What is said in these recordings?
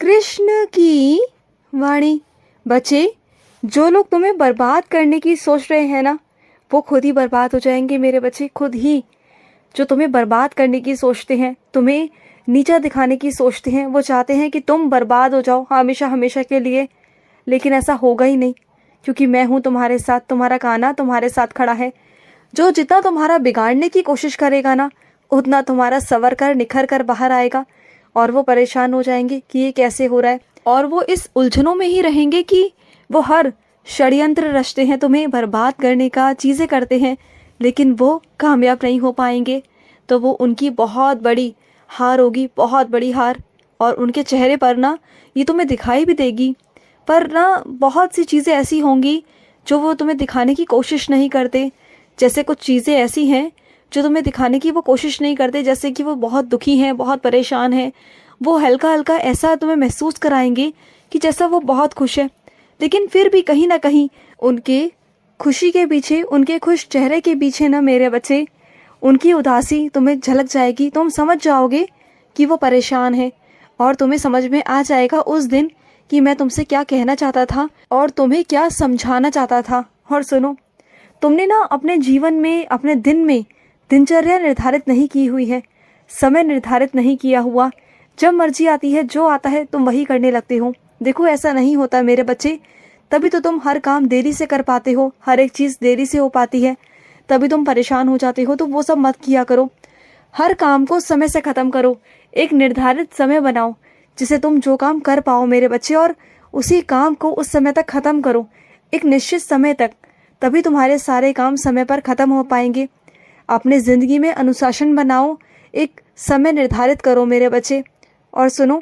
कृष्ण की वाणी। बच्चे, जो लोग तुम्हें बर्बाद करने की सोच रहे हैं ना, वो खुद ही बर्बाद हो जाएंगे मेरे बच्चे, खुद ही। जो तुम्हें बर्बाद करने की सोचते हैं, तुम्हें नीचा दिखाने की सोचते हैं, वो चाहते हैं कि तुम बर्बाद हो जाओ हमेशा हमेशा के लिए। लेकिन ऐसा होगा ही नहीं, क्योंकि मैं हूँ तुम्हारे साथ, तुम्हारा कान्हा तुम्हारे साथ खड़ा है। जो जितना तुम्हारा बिगाड़ने की कोशिश करेगा ना, उतना तुम्हारा संवर कर निखर कर बाहर आएगा। और वो परेशान हो जाएंगे कि ये कैसे हो रहा है, और वो इस उलझनों में ही रहेंगे कि वो हर षड्यंत्र रचते हैं तुम्हें बर्बाद करने का, चीज़ें करते हैं, लेकिन वो कामयाब नहीं हो पाएंगे। तो वो उनकी बहुत बड़ी हार होगी, बहुत बड़ी हार। और उनके चेहरे पर ना ये तुम्हें दिखाई भी देगी, पर ना बहुत सी चीज़ें ऐसी होंगी जो वो तुम्हें दिखाने की कोशिश नहीं करते। जैसे कुछ चीज़ें ऐसी हैं जो तुम्हें दिखाने की वो कोशिश नहीं करते, जैसे कि वो बहुत दुखी हैं, बहुत परेशान हैं। वो हल्का हल्का ऐसा तुम्हें महसूस कराएंगे कि जैसा वो बहुत खुश है, लेकिन फिर भी कहीं ना कहीं उनके खुशी के पीछे, उनके खुश चेहरे के पीछे ना मेरे बच्चे, उनकी उदासी तुम्हें झलक जाएगी। तुम समझ जाओगे कि वो परेशान है, और तुम्हें समझ में आ जाएगा उस दिन कि मैं तुमसे क्या कहना चाहता था और तुम्हें क्या समझाना चाहता था। और सुनो, तुमने ना अपने जीवन में, अपने दिन में दिनचर्या निर्धारित नहीं की हुई है, समय निर्धारित नहीं किया हुआ। जब मर्जी आती है, जो आता है तुम वही करने लगते हो। देखो, ऐसा नहीं होता मेरे बच्चे, तभी तो तुम हर काम देरी से कर पाते हो, हर एक चीज़ देरी से हो पाती है, तभी तुम परेशान हो जाते हो। तो वो सब मत किया करो, हर काम को समय से ख़त्म करो। एक निर्धारित समय बनाओ जिसे तुम जो काम कर पाओ मेरे बच्चे, और उसी काम को उस समय तक ख़त्म करो, एक निश्चित समय तक। तभी तुम्हारे सारे काम समय पर ख़त्म हो पाएंगे। अपने ज़िंदगी में अनुशासन बनाओ, एक समय निर्धारित करो मेरे बच्चे। और सुनो,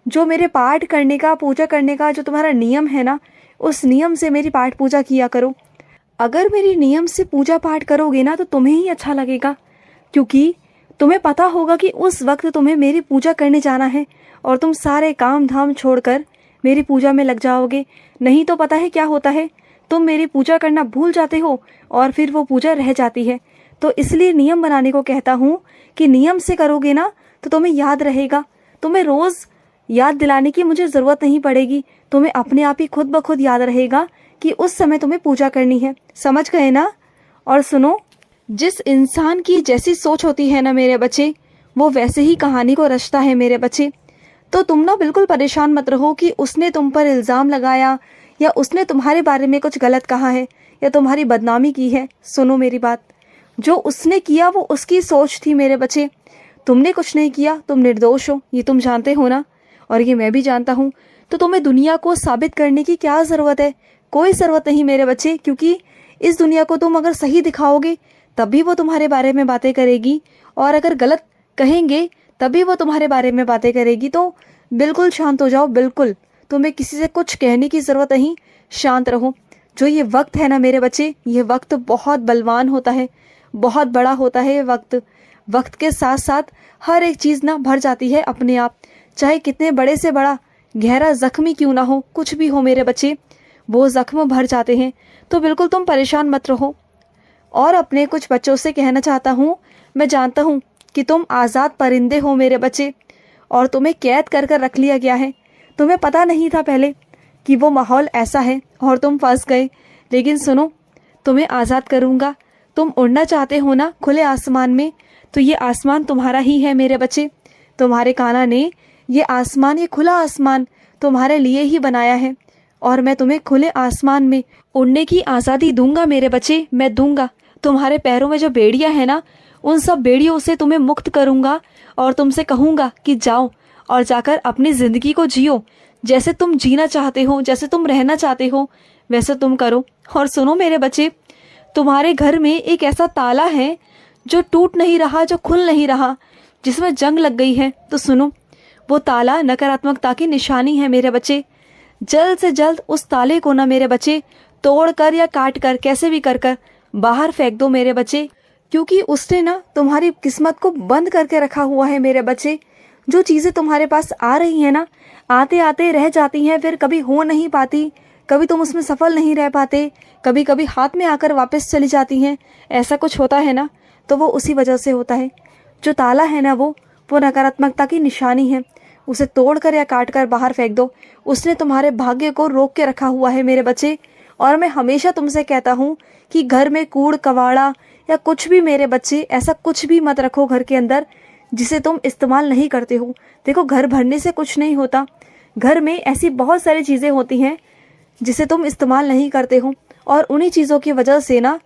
जो मेरे पाठ करने का, पूजा करने का जो तुम्हारा नियम है ना, उस नियम से मेरी पाठ पूजा किया करो। अगर मेरी नियम से पूजा पाठ करोगे ना, तो तुम्हें ही अच्छा लगेगा, क्योंकि तुम्हें पता होगा कि उस वक्त तुम्हें मेरी पूजा करने जाना है, और तुम सारे काम धाम छोड़कर मेरी पूजा में लग जाओगे। नहीं तो पता है क्या होता है, तुम मेरी पूजा करना भूल जाते हो और फिर वो पूजा रह जाती है। तो इसलिए नियम बनाने को कहता हूँ कि नियम से करोगे ना तो तुम्हें याद रहेगा। तुम्हें रोज़ याद दिलाने की मुझे ज़रूरत नहीं पड़ेगी, तुम्हें अपने आप ही खुद ब खुद याद रहेगा कि उस समय तुम्हें पूजा करनी है। समझ गए ना? और सुनो, जिस इंसान की जैसी सोच होती है ना मेरे बच्चे, वो वैसे ही कहानी को रचता है मेरे बच्चे। तो तुम ना बिल्कुल परेशान मत रहो कि उसने तुम पर इल्ज़ाम लगाया, या उसने तुम्हारे बारे में कुछ गलत कहा है, या तुम्हारी बदनामी की है। सुनो मेरी बात, जो उसने किया वो उसकी सोच थी मेरे बच्चे, तुमने कुछ नहीं किया, तुम निर्दोष हो, ये तुम जानते हो ना, और ये मैं भी जानता हूँ। तो तुम्हें दुनिया को साबित करने की क्या ज़रूरत है? कोई ज़रूरत नहीं मेरे बच्चे, क्योंकि इस दुनिया को तुम अगर सही दिखाओगे तभी वो तुम्हारे बारे में बातें करेगी, और अगर गलत कहेंगे तभी वो तुम्हारे बारे में बातें करेगी। तो बिल्कुल शांत हो जाओ, बिल्कुल तुम्हें किसी से कुछ कहने की ज़रूरत नहीं, शांत रहो। जो ये वक्त है ना मेरे बच्चे, ये वक्त बहुत बलवान होता है, बहुत बड़ा होता है ये वक्त। वक्त के साथ साथ हर एक चीज़ ना भर जाती है अपने आप, चाहे कितने बड़े से बड़ा गहरा जख्मी क्यों ना हो, कुछ भी हो मेरे बच्चे, वो जख्म भर जाते हैं। तो बिल्कुल तुम परेशान मत रहो। और अपने कुछ बच्चों से कहना चाहता हूँ, मैं जानता हूँ कि तुम आज़ाद परिंदे हो मेरे बच्चे, और तुम्हें कैद कर कर रख लिया गया है। तुम्हें पता नहीं था पहले कि वो माहौल ऐसा है, और तुम फंस गए। लेकिन सुनो, तुम्हें आज़ाद करूँगा। तुम उड़ना चाहते हो ना खुले आसमान में, तो ये आसमान तुम्हारा ही है मेरे बच्चे। तुम्हारे कान्हा ने ये आसमान, ये खुला आसमान तुम्हारे लिए ही बनाया है, और मैं तुम्हें खुले आसमान में उड़ने की आज़ादी दूंगा मेरे बच्चे, मैं दूंगा। तुम्हारे पैरों में जो बेड़ियां हैं ना, उन सब बेड़ियों से तुम्हें मुक्त करूंगा, और तुमसे कहूंगा कि जाओ और जाकर अपनी ज़िंदगी को जियो, जैसे तुम जीना चाहते हो, जैसे तुम रहना चाहते हो, वैसे तुम करो। और सुनो मेरे बच्चे, तुम्हारे घर में एक ऐसा ताला है जो टूट नहीं रहा, जो खुल नहीं रहा, जिसमें जंग लग गई है। तो सुनो, वो ताला नकारात्मकता की निशानी है मेरे बच्चे। जल्द से जल्द उस ताले को ना मेरे बच्चे तोड़ कर या काट कर, कैसे भी कर बाहर फेंक दो मेरे बच्चे, क्योंकि उसने ना तुम्हारी किस्मत को बंद करके रखा हुआ है मेरे बच्चे। जो चीज़ें तुम्हारे पास आ रही हैं ना, आते आते रह जाती हैं, फिर कभी हो नहीं पाती, कभी तुम उसमें सफल नहीं रह पाते, कभी कभी हाथ में आकर वापस चली जाती हैं। ऐसा कुछ होता है ना, तो वो उसी वजह से होता है। जो ताला है ना, वो नकारात्मकता की निशानी है। उसे तोड़कर या काट कर बाहर फेंक दो। उसने तुम्हारे भाग्य को रोक के रखा हुआ है मेरे बच्चे। और मैं हमेशा तुमसे कहता हूँ कि घर में कूड़ कवाड़ा या कुछ भी मेरे बच्चे, ऐसा कुछ भी मत रखो घर के अंदर जिसे तुम इस्तेमाल नहीं करते हो। देखो, घर भरने से कुछ नहीं होता। घर में ऐसी बहुत सारी चीज़ें होती हैं जिसे तुम इस्तेमाल नहीं करते हो, और उन्हीं चीज़ों की वजह से ना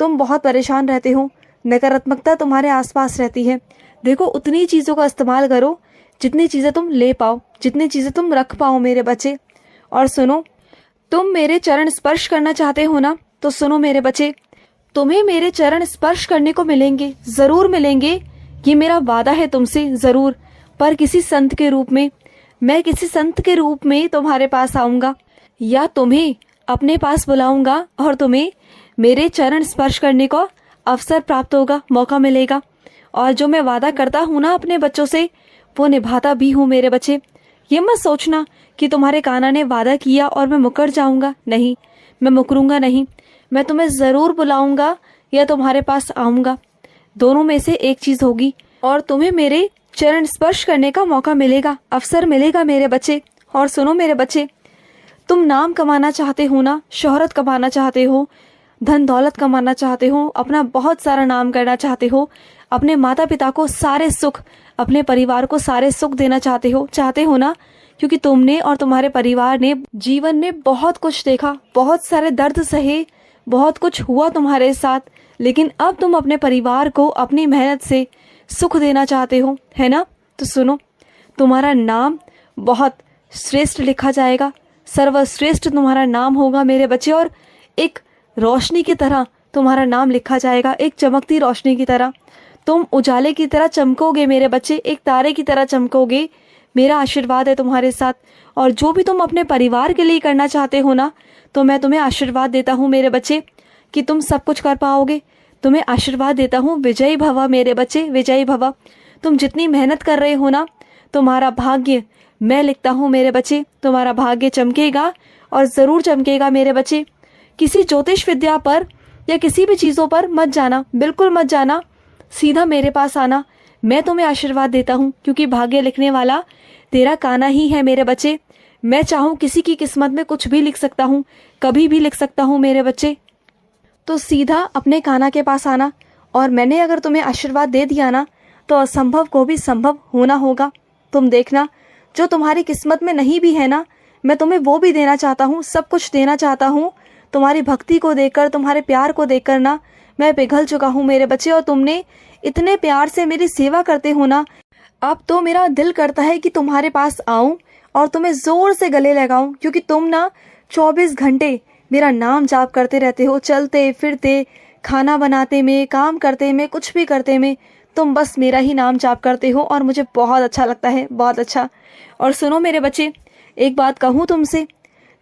तुम बहुत परेशान रहते हो। नकारात्मकता तुम्हारे आसपास रहती है। देखो, उतनी चीज़ों का इस्तेमाल करो जितनी चीज़ें तुम ले पाओ, जितनी चीज़ें तुम रख पाओ मेरे बच्चे। और सुनो, तुम मेरे चरण स्पर्श करना चाहते हो ना, तो सुनो मेरे बच्चे, तुम्हें मेरे चरण स्पर्श करने को मिलेंगे, ज़रूर मिलेंगे। ये मेरा वादा है तुमसे, ज़रूर। पर किसी संत के रूप में, मैं किसी संत के रूप में तुम्हारे पास आऊँगा, या तुम्हें अपने पास बुलाऊँगा और तुम्हें मेरे चरण स्पर्श करने को अवसर प्राप्त होगा, मौका मिलेगा। और जो मैं वादा करता हूँ ना अपने बच्चों से, वो निभाता भी हूँ मेरे बच्चे। ये मत सोचना कि तुम्हारे कान्हा ने वादा किया और मैं मुकर जाऊँगा। नहीं, मैं मुकरूँगा नहीं। मैं तुम्हें ज़रूर बुलाऊँगा या तुम्हारे पास आऊँगा, दोनों में से एक चीज़ होगी। और तुम्हें मेरे चरण स्पर्श करने का मौका मिलेगा, अवसर मिलेगा मेरे बच्चे। और सुनो मेरे बच्चे, तुम नाम कमाना चाहते हो ना, शोहरत कमाना चाहते हो, धन दौलत कमाना चाहते हो, अपना बहुत सारा नाम करना चाहते हो, अपने माता पिता को सारे सुख, अपने परिवार को सारे सुख देना चाहते हो ना, क्योंकि तुमने और तुम्हारे परिवार ने जीवन में बहुत कुछ देखा, बहुत सारे दर्द सहे, बहुत कुछ हुआ तुम्हारे साथ, लेकिन अब तुम अपने परिवार को अपनी मेहनत से सुख देना चाहते हो, है ना। तो सुनो, तुम्हारा नाम बहुत श्रेष्ठ लिखा जाएगा, सर्वश्रेष्ठ तुम्हारा नाम होगा मेरे बच्चे। और एक रोशनी की तरह तुम्हारा नाम लिखा जाएगा, एक चमकती रोशनी की तरह। तुम उजाले की तरह चमकोगे मेरे बच्चे, एक तारे की तरह चमकोगे। मेरा आशीर्वाद है तुम्हारे साथ। और जो भी तुम अपने परिवार के लिए करना चाहते हो ना, तो मैं तुम्हें आशीर्वाद देता हूँ मेरे बच्चे कि तुम सब कुछ कर पाओगे। तुम्हें आशीर्वाद देता हूँ, विजयी भव मेरे बच्चे, विजयी भव। तुम जितनी मेहनत कर रहे हो ना, तुम्हारा भाग्य मैं लिखता हूँ मेरे बच्चे, तुम्हारा भाग्य चमकेगा और ज़रूर चमकेगा मेरे बच्चे। किसी ज्योतिष विद्या पर या किसी भी चीज़ों पर मत जाना, बिल्कुल मत जाना, सीधा मेरे पास आना। मैं तुम्हें आशीर्वाद देता हूँ, क्योंकि भाग्य लिखने वाला तेरा कान्हा ही है मेरे बच्चे। मैं चाहूँ किसी की किस्मत में कुछ भी लिख सकता हूँ, कभी भी लिख सकता हूँ मेरे बच्चे। तो सीधा अपने कान्हा के पास आना, और मैंने अगर तुम्हें आशीर्वाद दे दिया ना, तो असंभव को भी संभव होना होगा। तुम देखना, जो तुम्हारी किस्मत में नहीं भी है ना, मैं तुम्हें वो भी देना चाहता हूँ, सब कुछ देना चाहता हूँ। तुम्हारी भक्ति को देखकर, तुम्हारे प्यार को देखकर ना मैं पिघल चुका हूँ मेरे बच्चे। और तुमने इतने प्यार से मेरी सेवा करते हो ना, अब तो मेरा दिल करता है कि तुम्हारे पास आऊं और तुम्हें जोर से गले लगाऊं, क्योंकि तुम ना 24 घंटे मेरा नाम जाप करते रहते हो, चलते फिरते, खाना बनाते में, काम करते में, कुछ भी करते में तुम बस मेरा ही नाम जाप करते हो, और मुझे बहुत अच्छा लगता है, बहुत अच्छा। और सुनो मेरे बच्चे, एक बात कहूँ तुमसे,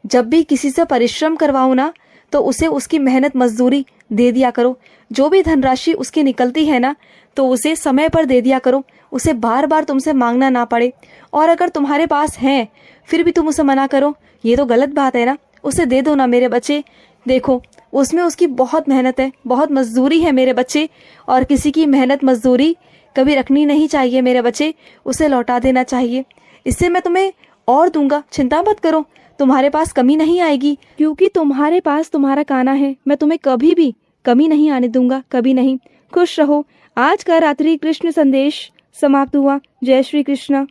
जब भी किसी से परिश्रम करवाओ ना, तो उसे उसकी मेहनत मजदूरी दे दिया करो। जो भी धनराशि उसकी निकलती है ना, तो उसे समय पर दे दिया करो, उसे बार बार तुमसे मांगना ना पड़े। और अगर तुम्हारे पास है फिर भी तुम उसे मना करो, ये तो गलत बात है ना। उसे दे दो ना मेरे बच्चे। देखो, उसमें उसकी बहुत मेहनत है, बहुत मजदूरी है मेरे बच्चे, और किसी की मेहनत मजदूरी कभी रखनी नहीं चाहिए मेरे बच्चे, उसे लौटा देना चाहिए। इससे मैं तुम्हें और दूंगा, चिंता मत करो, तुम्हारे पास कमी नहीं आएगी, क्योंकि तुम्हारे पास तुम्हारा कान्हा है। मैं तुम्हें कभी भी कमी नहीं आने दूंगा, कभी नहीं। खुश रहो। आज का रात्रि कृष्ण संदेश समाप्त हुआ। जय श्री कृष्ण।